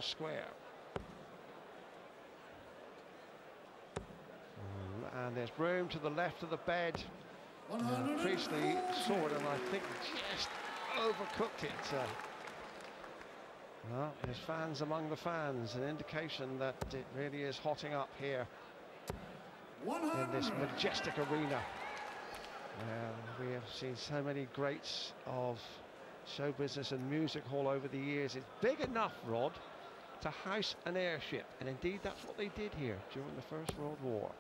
square. And there's room to the left of the bed. Priestley saw it and I think just overcooked it. Well, there's fans among the fans, an indication that it really is hotting up here in this majestic arena. We have seen so many greats of show business and music hall over the years. It's big enough, Rod, to house an airship, and indeed that's what they did here during the First World War.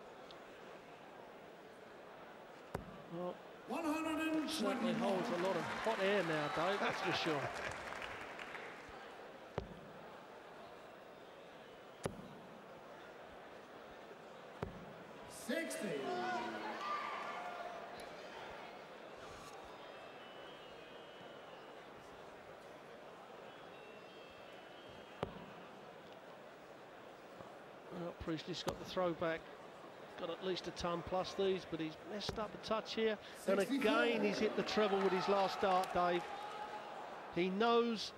Well, it certainly holds a lot of hot air now, Dave, that's for sure. Well, Priestley's got the throwback. Got at least a ton plus these, but he's messed up a touch here. 64. And again, he's hit the treble with his last dart, Dave. He knows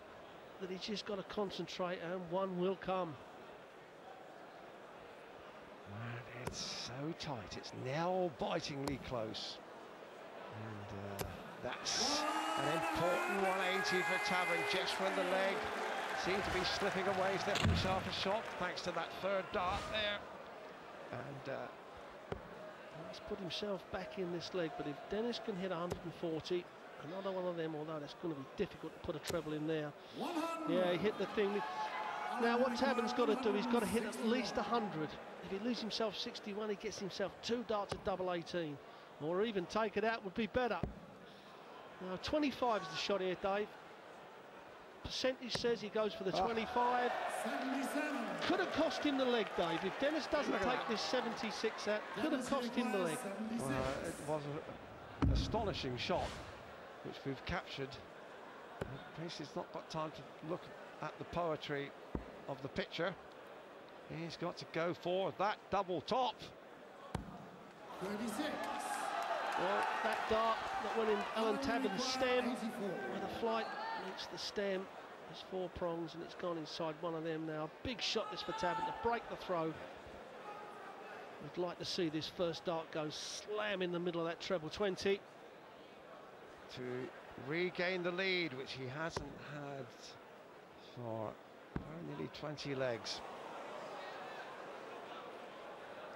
that he's just got to concentrate, and one will come. Man, it's so tight. It's nail-bitingly close. And that's an important 180 for Tabern, just when the leg seemed to be slipping away. He's left himself a shot, thanks to that third dart there. And he's put himself back in this leg, but if Dennis can hit 140, another one of them, although that's going to be difficult to put a treble in there. Yeah, he hit the thing. Now what Tabern's got to do, he's got to hit at least 100. If he loses himself 61, he gets himself 2 darts at double 18. Or even take it out would be better. Now 25 is the shot here, Dave. Percentage says he goes for the 25. 77. Could have cost him the leg, Dave. If Dennis doesn't take this 76 out, could have cost him the leg. Well, it was an astonishing shot, which we've captured. Priestley's not got time to look at the poetry of the picture. He's got to go for that double top. 36. Well, that dart that went in Alan Tabern's stem, where the flight meets the stem, there's 4 prongs and it's gone inside one of them now. Big shot this for Tabern to break the throw. We'd like to see this first dart go slam in the middle of that treble 20. To regain the lead, which he hasn't had for nearly 20 legs.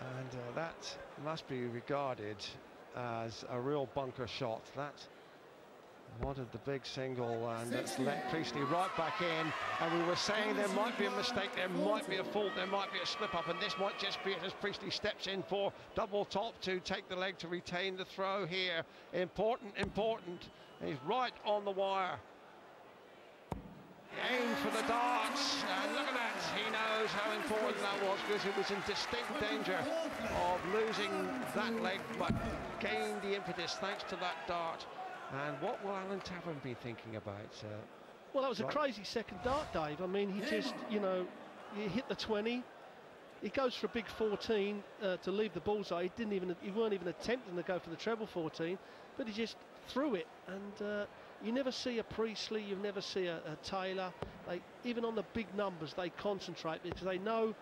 And that must be regarded as a real bunker shot. That wanted the big single, and it's let Priestley right back in. And we were saying there might be a mistake, there might be a fault, there might be a slip-up, and this might just be it as Priestley steps in for double top to take the leg to retain the throw here. Important, important. He's right on the wire. Aim for the darts, and look at that. He knows how important that was, because he was in distinct danger of losing that leg, but gained the impetus thanks to that dart. And what will Alan Tabern be thinking about? Well, that was a crazy second dart, Dave. I mean, he just, you know, he hit the 20. He goes for a big 14 to leave the bullseye. He weren't even attempting to go for the treble 14, but he just threw it. And you never see a Priestley, you never see a Taylor. Even on the big numbers, they concentrate, because they know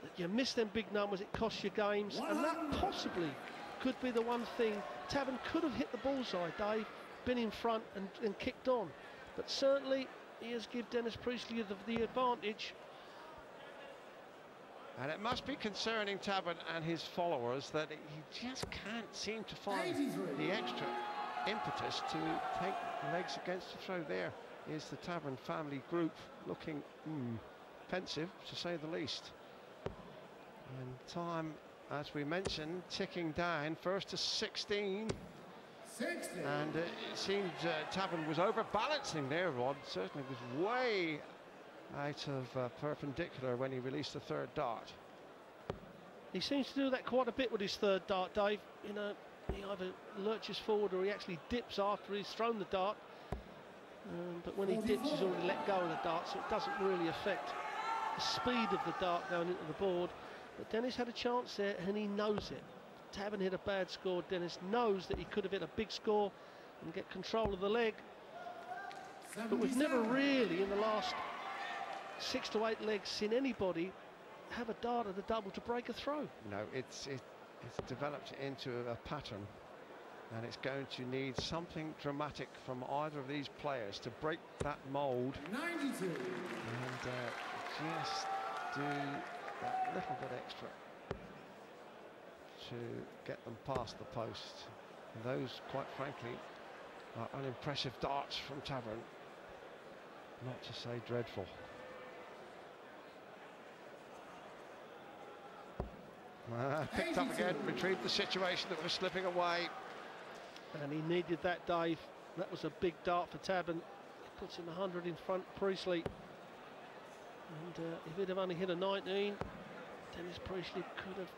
that you miss them big numbers, it costs you games, and that possibly could be the one thing. Tabern could have hit the bullseye, Dave, been in front and kicked on, but certainly he has given Dennis Priestley the advantage. And it must be concerning Tabern and his followers that he just can't seem to find the extra impetus to take legs against the throw. There is the Tabern family group looking pensive, to say the least. And time, as we mentioned, ticking down, first to 16. 60. And it seemed Tabern was overbalancing there, Rod. Certainly was way out of perpendicular when he released the third dart. He seems to do that quite a bit with his third dart, Dave. You know, he either lurches forward or he actually dips after he's thrown the dart. But when he dips, he's already let go of the dart, so it doesn't really affect the speed of the dart going into the board. But Dennis had a chance there, and he knows it. Tabern hit a bad score. Dennis knows that he could have hit a big score and get control of the leg. But we've never really, in the last 6 to 8 legs seen anybody have a dart at a double to break a throw. No, it's developed into a pattern, and it's going to need something dramatic from either of these players to break that mould 92. and just do that little bit extra to get them past the post. And those, quite frankly, are unimpressive darts from Tabern, not to say dreadful. Picked up again, retrieved the situation that was slipping away. And he needed that, Dave. That was a big dart for Tabern. It puts him 100 in front, Priestley. And if he'd have only hit a 19, Dennis Priestley could have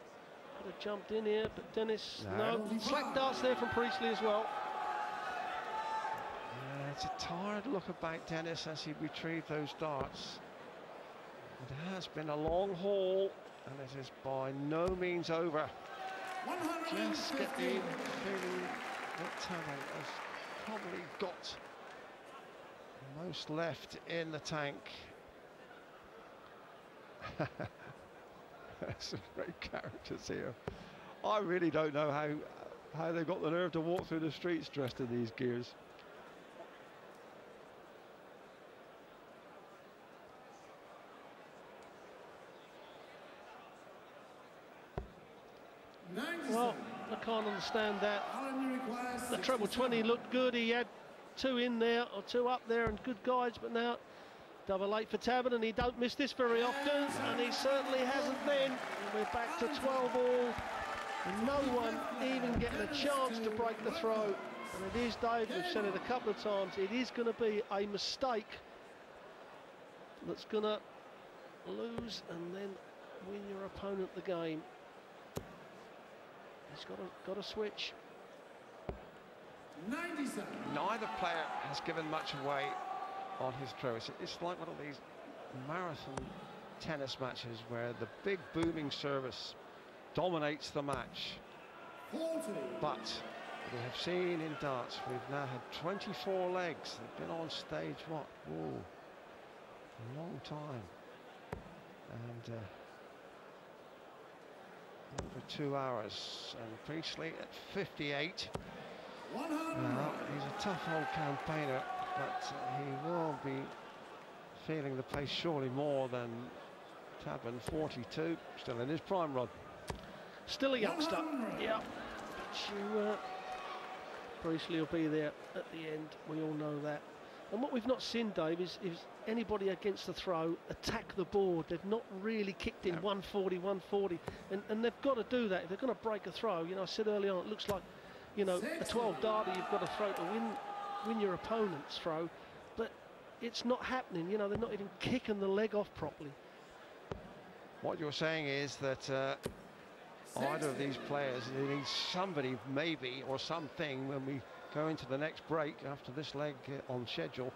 jumped in here, but Dennis, no. Slack darts there from Priestley as well. It's a tired look about Dennis as he retrieved those darts. It has been a long haul, and it is by no means over. Just get the feeling that Tabern has probably got the most left in the tank. There's some great characters here. I really don't know how they've got the nerve to walk through the streets dressed in these gears. Well, I can't understand that. The treble 20 looked good. He had 2 in there, or 2 up there, and good guides, but now double 8 for Tabern, and he don't miss this very often, and he certainly hasn't then. We're back to 12 all, and no one even getting a chance to break the throw. And it is, Dave, we've said it a couple of times, it is going to be a mistake that's going to lose and then win your opponent the game. He's got to switch. 97. Neither player has given much away on his throw. It's like one of these marathon tennis matches where the big booming service dominates the match. 40. But we have seen in darts, we've now had 24 legs. They've been on stage, what? Whoa, a long time. And over 2 hours. And Priestley at 58. 100. Now, he's a tough old campaigner, but he will be feeling the pace surely more than Tabern. 42, still in his prime, Rod. Still a youngster, 100. yeah. But Priestley will be there at the end, we all know that. And what we've not seen, Dave, is anybody against the throw attack the board. They've not really kicked in 140, 140, and they've got to do that. If they're going to break a throw, you know, I said earlier on, it looks like, you know, a 12 darter you've got to throw to win your opponent's throw, but it's not happening. You know, they're not even kicking the leg off properly. What you're saying is that either of these players needs somebody, maybe, or something, when we go into the next break after this leg on schedule,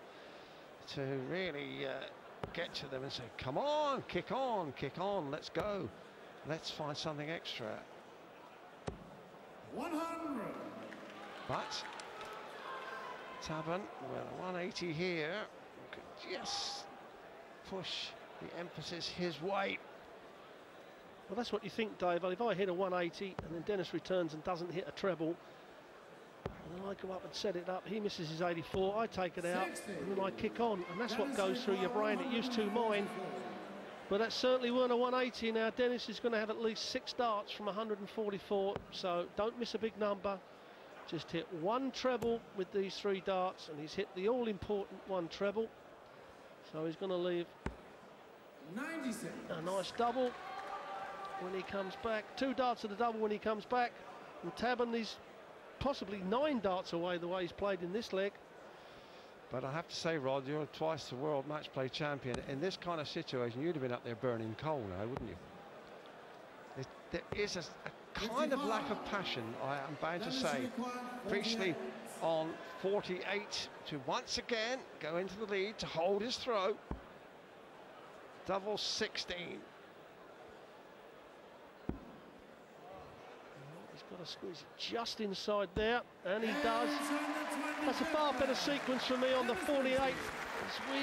to really get to them and say, come on, kick on, let's go, let's find something extra. 100. But Tabern with a 180 here could just push the emphasis his way. Well, that's what you think, Dave. If I hit a 180 and then Dennis returns and doesn't hit a treble, and then I go up and set it up, he misses his 84, I take it out, 60. and then I kick on, and that's what goes through your brain. It used to mine, but that certainly weren't a 180. Now Dennis is going to have at least 6 darts from 144, so don't miss a big number. Just hit 1 treble with these 3 darts, and he's hit the all-important 1 treble, so he's going to leave 96. a nice double when he comes back. 2 darts at a double when he comes back, and Tabern is possibly 9 darts away the way he's played in this leg. But I have to say, Rod, you're twice the world match play champion. In this kind of situation, you'd have been up there burning coal now, wouldn't you? There is a kind of lack of passion, I am bound to say. Priestley on 48 to once again go into the lead to hold his throw. Double 16. Got to squeeze it just inside there, and he does. That's a far better sequence for me on the 48 as we